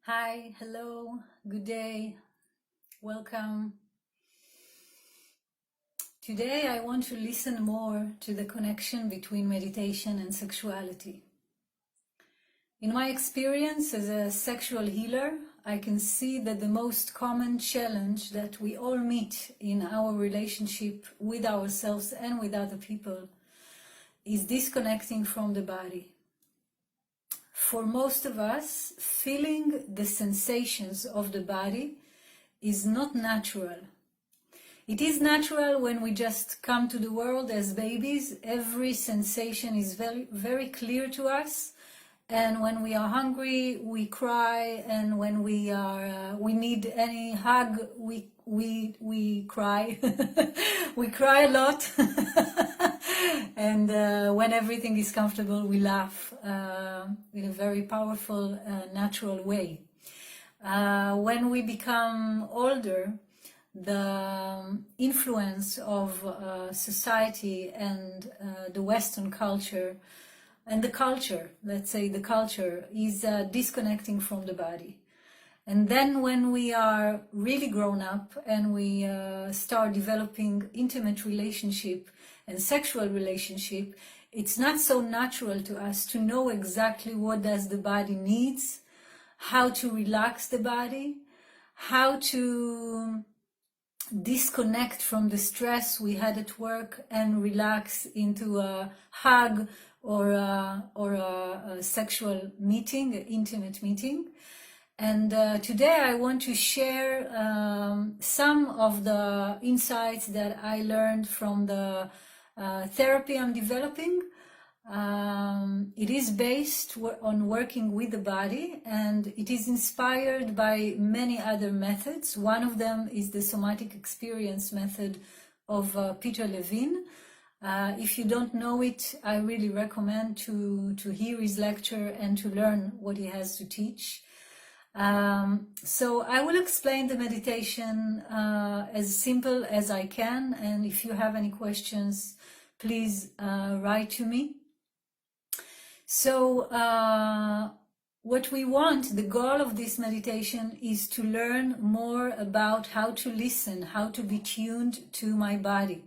Hi, hello, good day, welcome. Today I want to listen more to the connection between meditation and sexuality. In my experience as a sexual healer, I can see that the most common challenge that we all meet in our relationship with ourselves and with other people is disconnecting from the body. For most of us, feeling the sensations of the body is not natural. It is natural when we just come to the world as babies. Every sensation is very, very clear to us. And when we are hungry, we cry. And when we need any hug, we cry. We cry a lot. And when everything is comfortable, we laugh in a very powerful, natural way. When we become older, the influence of society and the Western culture and the culture, let's say the culture, is disconnecting from the body. And then when we are really grown up and we start developing intimate relationship and sexual relationship, it's not so natural to us to know exactly what does the body needs, how to relax the body, how to disconnect from the stress we had at work and relax into a hug or a sexual meeting, an intimate meeting. And today I want to share some of the insights that I learned from the therapy I'm developing. It is based on working with the body, and it is inspired by many other methods. One of them is the Somatic experience method of Peter Levine. If you don't know it, I really recommend to hear his lecture and to learn what he has to teach. So I will explain the meditation as simple as I can, and if you have any questions, please write to me. So what we want, the goal of this meditation is to learn more about how to listen, how to be tuned to my body.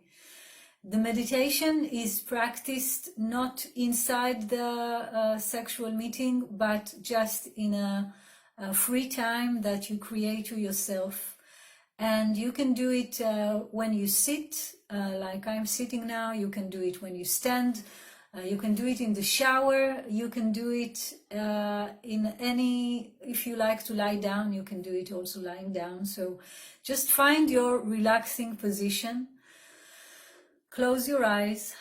The meditation is practiced not inside the sexual meeting, but just in a free time that you create to yourself. And you can do it when you sit, like I'm sitting now. You can do it when you stand. You can do it in the shower. You can do it in any, if you like to lie down, you can do it also lying down. So just find your relaxing position. Close your eyes.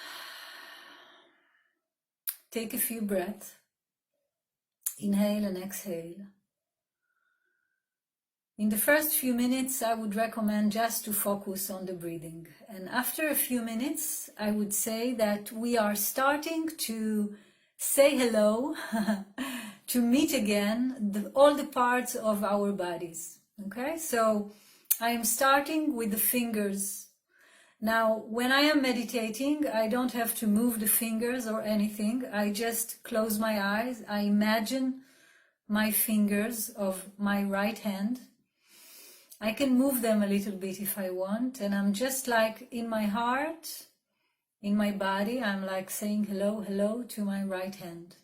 Take a few breaths. Inhale and exhale. In the first few minutes, I would recommend just to focus on the breathing. And after a few minutes, I would say that we are starting to say hello, to meet again all the parts of our bodies. Okay, so I am starting with the fingers. Now, when I am meditating, I don't have to move the fingers or anything. I just close my eyes. I imagine my fingers of my right hand. I can move them a little bit if I want, and I'm just like in my heart, in my body, I'm like saying hello, hello to my right hand.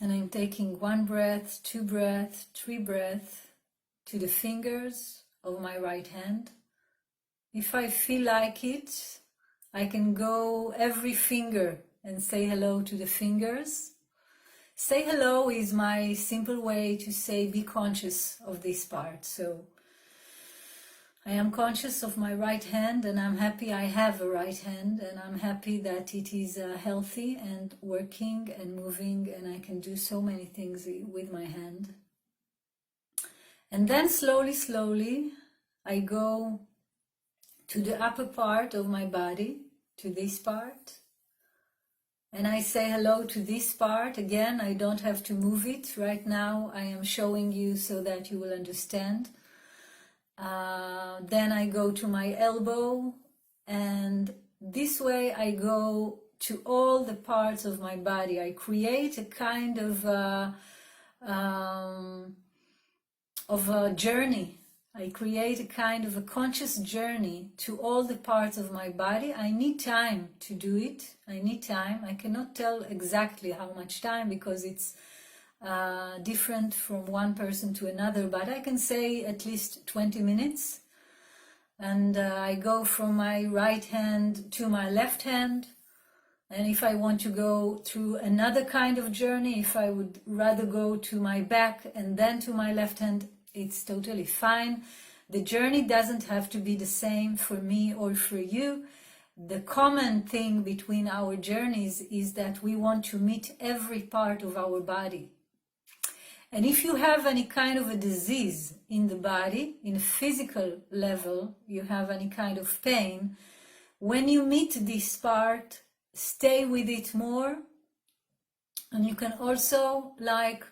And I'm taking 1 breath, 2 breaths, 3 breaths to the fingers of my right hand. If I feel like it, I can go every finger and say hello to the fingers. Say hello is my simple way to say be conscious of this part. So I am conscious of my right hand, and I'm happy I have a right hand, and I'm happy that it is healthy and working and moving, and I can do so many things with my hand. And then slowly, slowly, I go to the upper part of my body, to this part. And I say hello to this part. Again, I don't have to move it. Right now, I am showing you so that you will understand. Then I go to my elbow, and this way I go to all the parts of my body. I create a kind of a journey. I create a kind of a conscious journey to all the parts of my body. I need time to do it. I need time. I cannot tell exactly how much time because it's different from one person to another, but I can say at least 20 minutes. And I go from my right hand to my left hand. And if I want to go through another kind of journey, if I would rather go to my back and then to my left hand, it's totally fine. The journey doesn't have to be the same for me or for you. The common thing between our journeys is that we want to meet every part of our body. And if you have any kind of a disease in the body, in a physical level, you have any kind of pain, when you meet this part, stay with it more. And you can also like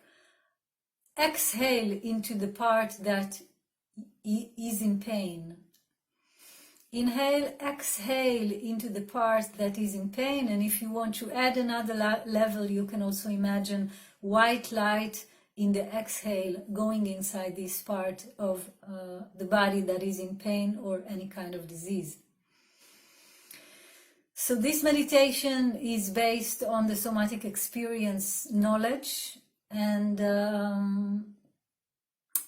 exhale into the part that is in pain. Inhale, exhale into the part that is in pain. And if you want to add another level, you can also imagine white light in the exhale going inside this part of the body that is in pain or any kind of disease. So this meditation is based on the somatic experience knowledge, and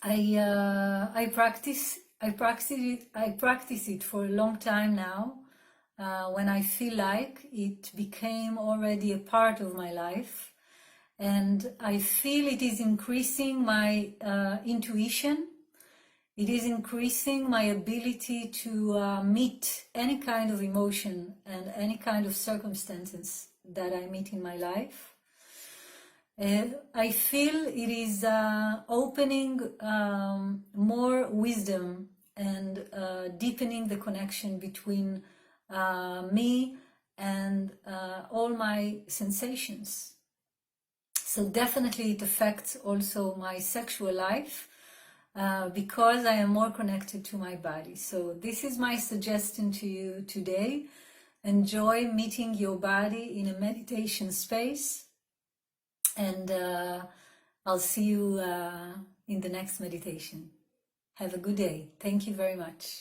I practice it for a long time now. When I feel like it became already a part of my life, and I feel it is increasing my intuition. It is increasing my ability to meet any kind of emotion and any kind of circumstances that I meet in my life. I feel it is opening more wisdom and deepening the connection between me and all my sensations. So definitely it affects also my sexual life because I am more connected to my body. So this is my suggestion to you today. Enjoy meeting your body in a meditation space. And I'll see you in the next meditation. Have a good day. Thank you very much.